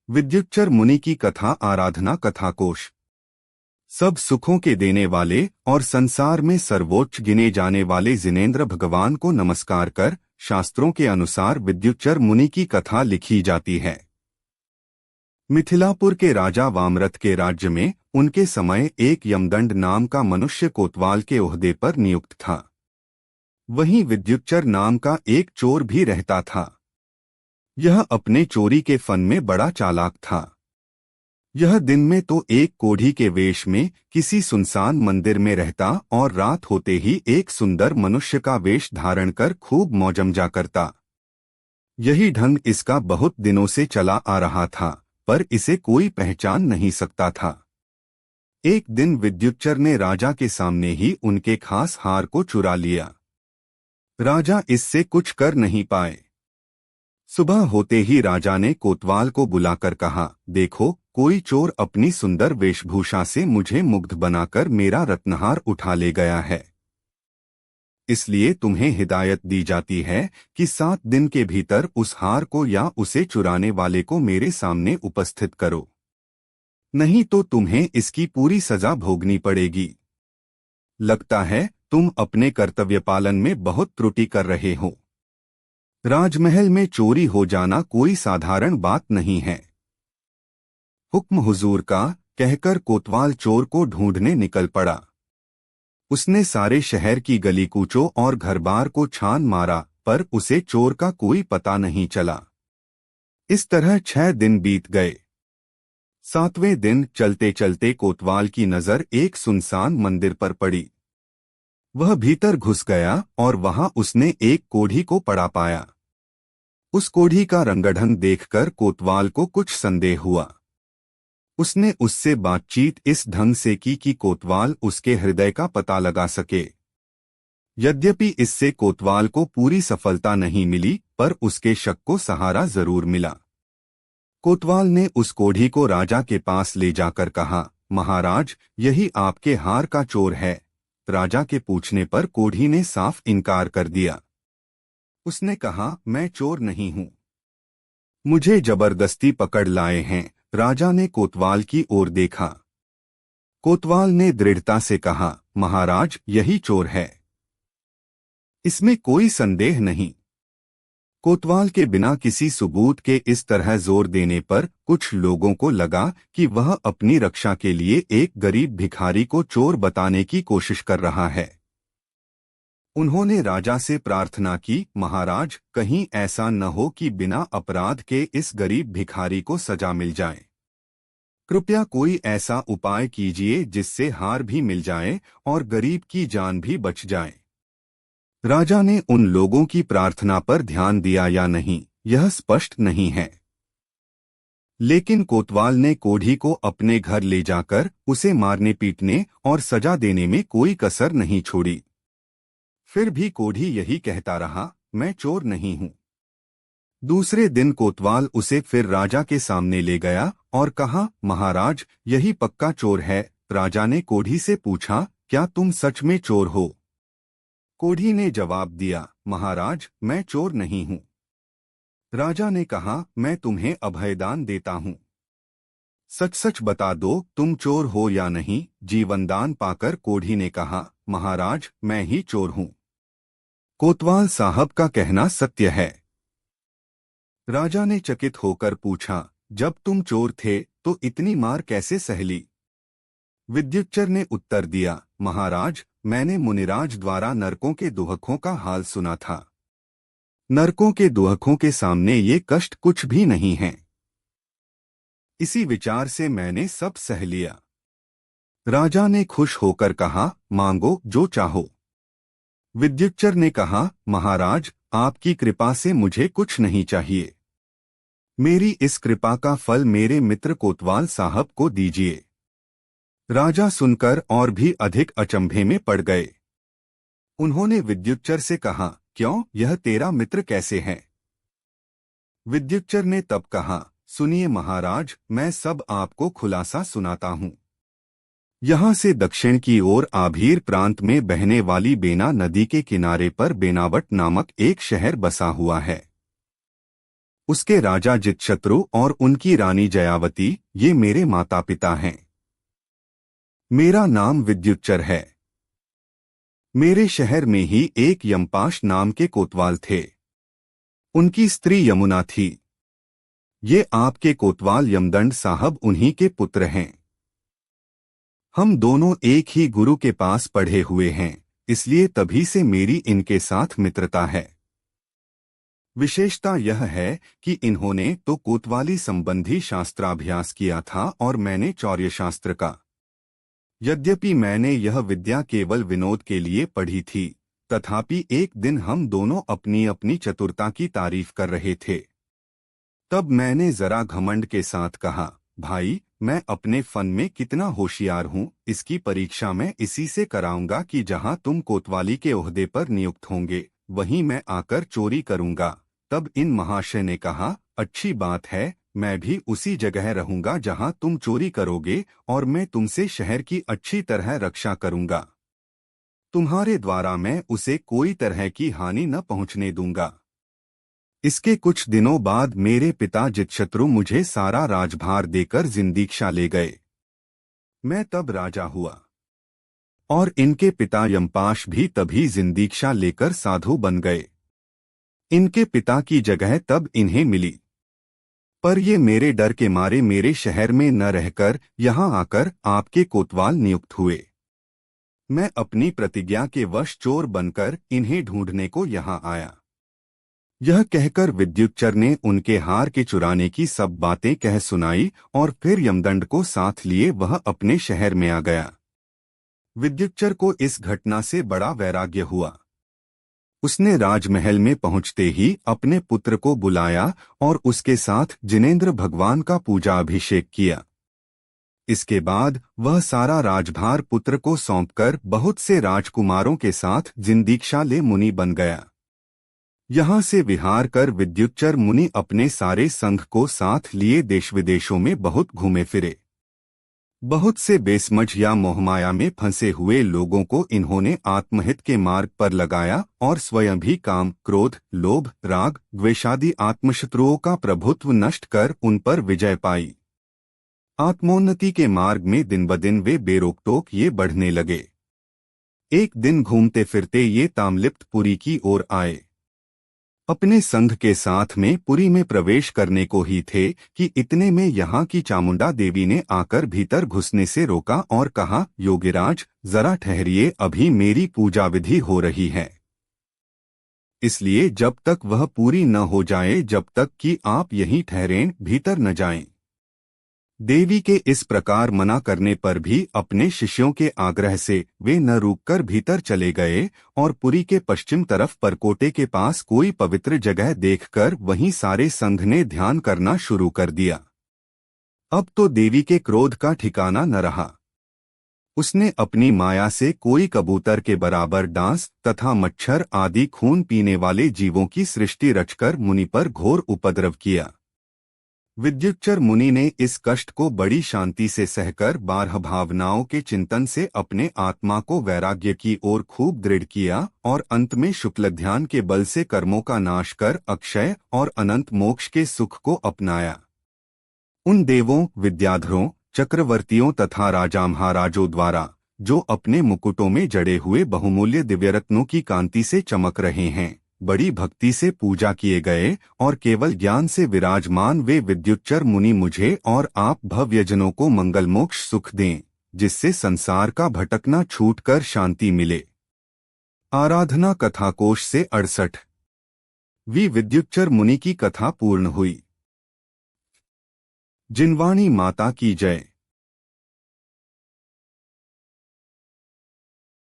विद्युच्चर मुनि की कथा आराधना कथाकोश। सब सुखों के देने वाले और संसार में सर्वोच्च गिने जाने वाले जिनेंद्र भगवान को नमस्कार कर शास्त्रों के अनुसार विद्युच्चर मुनि की कथा लिखी जाती है। मिथिलापुर के राजा वामरथ के राज्य में उनके समय एक यमदंड नाम का मनुष्य कोतवाल के ओहदे पर नियुक्त था। वहीं विद्युच्चर नाम का एक चोर भी रहता था। यह अपने चोरी के फन में बड़ा चालाक था। यह दिन में तो एक कोढ़ी के वेश में किसी सुनसान मंदिर में रहता और रात होते ही एक सुंदर मनुष्य का वेश धारण कर खूब मौजमजा करता। यही ढंग इसका बहुत दिनों से चला आ रहा था, पर इसे कोई पहचान नहीं सकता था। एक दिन विद्युच्चर ने राजा के सामने ही उनके खास हार को चुरा लिया। राजा इससे कुछ कर नहीं पाए। सुबह होते ही राजा ने कोतवाल को बुलाकर कहा, देखो, कोई चोर अपनी सुंदर वेशभूषा से मुझे मुग्ध बनाकर मेरा रत्नहार उठा ले गया है। इसलिए तुम्हें हिदायत दी जाती है कि 7 दिन के भीतर उस हार को या उसे चुराने वाले को मेरे सामने उपस्थित करो, नहीं तो तुम्हें इसकी पूरी सजा भोगनी पड़ेगी। लगता है तुम अपने कर्तव्य पालन में बहुत त्रुटि कर रहे हो। राजमहल में चोरी हो जाना कोई साधारण बात नहीं है। हुक्म हुजूर का, कहकर कोतवाल चोर को ढूंढने निकल पड़ा। उसने सारे शहर की गली कूचों और घरबार को छान मारा, पर उसे चोर का कोई पता नहीं चला। इस तरह 6 दिन बीत गए। 7वें दिन चलते चलते कोतवाल की नजर एक सुनसान मंदिर पर पड़ी। वह भीतर घुस गया और वहां उसने एक कोढ़ी को पड़ा पाया। उस कोढ़ी का रंगढंग देखकर कोतवाल को कुछ संदेह हुआ। उसने उससे बातचीत इस ढंग से की कि कोतवाल उसके हृदय का पता लगा सके। यद्यपि इससे कोतवाल को पूरी सफलता नहीं मिली, पर उसके शक को सहारा जरूर मिला। कोतवाल ने उस कोढ़ी को राजा के पास ले जाकर कहा, महाराज, यही आपके हार का चोर है। राजा के पूछने पर कोढ़ी ने साफ इनकार कर दिया। उसने कहा, मैं चोर नहीं हूं, मुझे जबरदस्ती पकड़ लाए हैं। राजा ने कोतवाल की ओर देखा। कोतवाल ने दृढ़ता से कहा, महाराज, यही चोर है, इसमें कोई संदेह नहीं। कोतवाल के बिना किसी सबूत के इस तरह जोर देने पर कुछ लोगों को लगा कि वह अपनी रक्षा के लिए एक गरीब भिखारी को चोर बताने की कोशिश कर रहा है। उन्होंने राजा से प्रार्थना की, महाराज, कहीं ऐसा न हो कि बिना अपराध के इस गरीब भिखारी को सजा मिल जाए। कृपया कोई ऐसा उपाय कीजिए जिससे हार भी मिल जाए और गरीब की जान भी बच जाए। राजा ने उन लोगों की प्रार्थना पर ध्यान दिया या नहीं, यह स्पष्ट नहीं है। लेकिन कोतवाल ने कोढ़ी को अपने घर ले जाकर उसे मारने पीटने और सजा देने में कोई कसर नहीं छोड़ी। फिर भी कोढ़ी यही कहता रहा, मैं चोर नहीं हूं। दूसरे दिन कोतवाल उसे फिर राजा के सामने ले गया और कहा, महाराज, यही पक्का चोर है। राजा ने कोढ़ी से पूछा, क्या तुम सच में चोर हो? कोढ़ी ने जवाब दिया, महाराज, मैं चोर नहीं हूं। राजा ने कहा, मैं तुम्हें अभयदान देता हूं। सच सच बता दो, तुम चोर हो या नहीं। जीवनदान पाकर कोढ़ी ने कहा, महाराज, मैं ही चोर हूं। कोतवाल साहब का कहना सत्य है। राजा ने चकित होकर पूछा, जब तुम चोर थे तो इतनी मार कैसे सह ली? विद्युच्चर ने उत्तर दिया, महाराज, मैंने मुनिराज द्वारा नरकों के दुहकों का हाल सुना था। नरकों के दुहकों के सामने ये कष्ट कुछ भी नहीं है। इसी विचार से मैंने सब सह लिया। राजा ने खुश होकर कहा, मांगो जो चाहो। विद्युच्चर ने कहा, महाराज, आपकी कृपा से मुझे कुछ नहीं चाहिए। मेरी इस कृपा का फल मेरे मित्र कोतवाल साहब को दीजिए। राजा सुनकर और भी अधिक अचंभे में पड़ गए। उन्होंने विद्युच्चर से कहा, क्यों, यह तेरा मित्र कैसे है? विद्युच्चर ने तब कहा, सुनिए महाराज, मैं सब आपको खुलासा सुनाता हूं। यहाँ से दक्षिण की ओर आभीर प्रांत में बहने वाली बेना नदी के किनारे पर बेनावट नामक एक शहर बसा हुआ है। उसके राजा जितशत्रु और उनकी रानी जयावती ये मेरे माता पिता हैं। मेरा नाम विद्युच्चर है। मेरे शहर में ही एक यमपाश नाम के कोतवाल थे। उनकी स्त्री यमुना थी। ये आपके कोतवाल यमदंड साहब उन्हीं के पुत्र हैं। हम दोनों एक ही गुरु के पास पढ़े हुए हैं, इसलिए तभी से मेरी इनके साथ मित्रता है। विशेषता यह है कि इन्होंने तो कोतवाली संबंधी शास्त्राभ्यास किया था और मैंने चौर्य शास्त्र का। यद्यपि मैंने यह विद्या केवल विनोद के लिए पढ़ी थी, तथापि एक दिन हम दोनों अपनी अपनी चतुरता की तारीफ कर रहे थे। तब मैंने जरा घमंड के साथ कहा, भाई, मैं अपने फन में कितना होशियार हूँ, इसकी परीक्षा मैं इसी से कराऊंगा कि जहाँ तुम कोतवाली के ओहदे पर नियुक्त होंगे वहीं मैं आकर चोरी करूंगा। तब इन महाशय ने कहा, अच्छी बात है, मैं भी उसी जगह रहूंगा जहां तुम चोरी करोगे और मैं तुमसे शहर की अच्छी तरह रक्षा करूंगा। तुम्हारे द्वारा मैं उसे कोई तरह की हानि न पहुंचने दूंगा। इसके कुछ दिनों बाद मेरे पिता जितशत्रु मुझे सारा राजभार देकर जिंदीक्षा ले गए। मैं तब राजा हुआ और इनके पिता यमपाश भी तभी जिंदीक्षा लेकर साधु बन गए। इनके पिता की जगह तब इन्हें मिली, पर ये मेरे डर के मारे मेरे शहर में न रहकर यहाँ आकर आपके कोतवाल नियुक्त हुए। मैं अपनी प्रतिज्ञा के वश चोर बनकर इन्हें ढूंढने को यहाँ आया। यह कहकर विद्युच्चर ने उनके हार के चुराने की सब बातें कह सुनाई और फिर यमदंड को साथ लिए वह अपने शहर में आ गया। विद्युच्चर को इस घटना से बड़ा वैराग्य हुआ। उसने राजमहल में पहुंचते ही अपने पुत्र को बुलाया और उसके साथ जिनेंद्र भगवान का पूजा अभिषेक किया। इसके बाद वह सारा राजभार पुत्र को सौंपकर बहुत से राजकुमारों के साथ जिंदीक्षा ले मुनि बन गया। यहाँ से विहार कर विद्युच्चर मुनि अपने सारे संघ को साथ लिए देश विदेशों में बहुत घूमे फिरे। बहुत से बेसमझ या मोहमाया में फंसे हुए लोगों को इन्होंने आत्महित के मार्ग पर लगाया और स्वयं भी काम, क्रोध, लोभ, राग, द्वेषादि आत्मशत्रुओं का प्रभुत्व नष्ट कर उन पर विजय पाई। आत्मोन्नति के मार्ग में दिन ब दिन वे बेरोकटोक ये बढ़ने लगे। एक दिन घूमते फिरते ये ताम्लिप्तपुरी की ओर आए। अपने संघ के साथ में पुरी में प्रवेश करने को ही थे कि इतने में यहाँ की चामुंडा देवी ने आकर भीतर घुसने से रोका और कहा, योगीराज, जरा ठहरिए, अभी मेरी पूजा विधि हो रही है, इसलिए जब तक वह पूरी न हो जाए जब तक कि आप यहीं ठहरें, भीतर न जाएं। देवी के इस प्रकार मना करने पर भी अपने शिष्यों के आग्रह से वे न रुककर भीतर चले गए और पुरी के पश्चिम तरफ परकोटे के पास कोई पवित्र जगह देखकर वहीं सारे संघ ने ध्यान करना शुरू कर दिया। अब तो देवी के क्रोध का ठिकाना न रहा। उसने अपनी माया से कोई कबूतर के बराबर डांस तथा मच्छर आदि खून पीने वाले जीवों की सृष्टि रचकर मुनि पर घोर उपद्रव किया। विद्युच्चर मुनि ने इस कष्ट को बड़ी शांति से सहकर 12 भावनाओं के चिंतन से अपने आत्मा को वैराग्य की ओर खूब दृढ़ किया और अंत में शुक्ल ध्यान के बल से कर्मों का नाश कर अक्षय और अनंत मोक्ष के सुख को अपनाया। उन देवों, विद्याधरों, चक्रवर्तियों तथा राजा महाराजों द्वारा जो अपने मुकुटों में जड़े हुए बहुमूल्य दिव्यरत्नों की कांति से चमक रहे हैं, बड़ी भक्ति से पूजा किए गए और केवल ज्ञान से विराजमान वे विद्युच्चर मुनि मुझे और आप भव्यजनों को मंगल मोक्ष सुख दें, जिससे संसार का भटकना छूटकर शांति मिले। आराधना कथा कोश से 68वीं विद्युच्चर मुनि की कथा पूर्ण हुई। जिनवाणी माता की जय।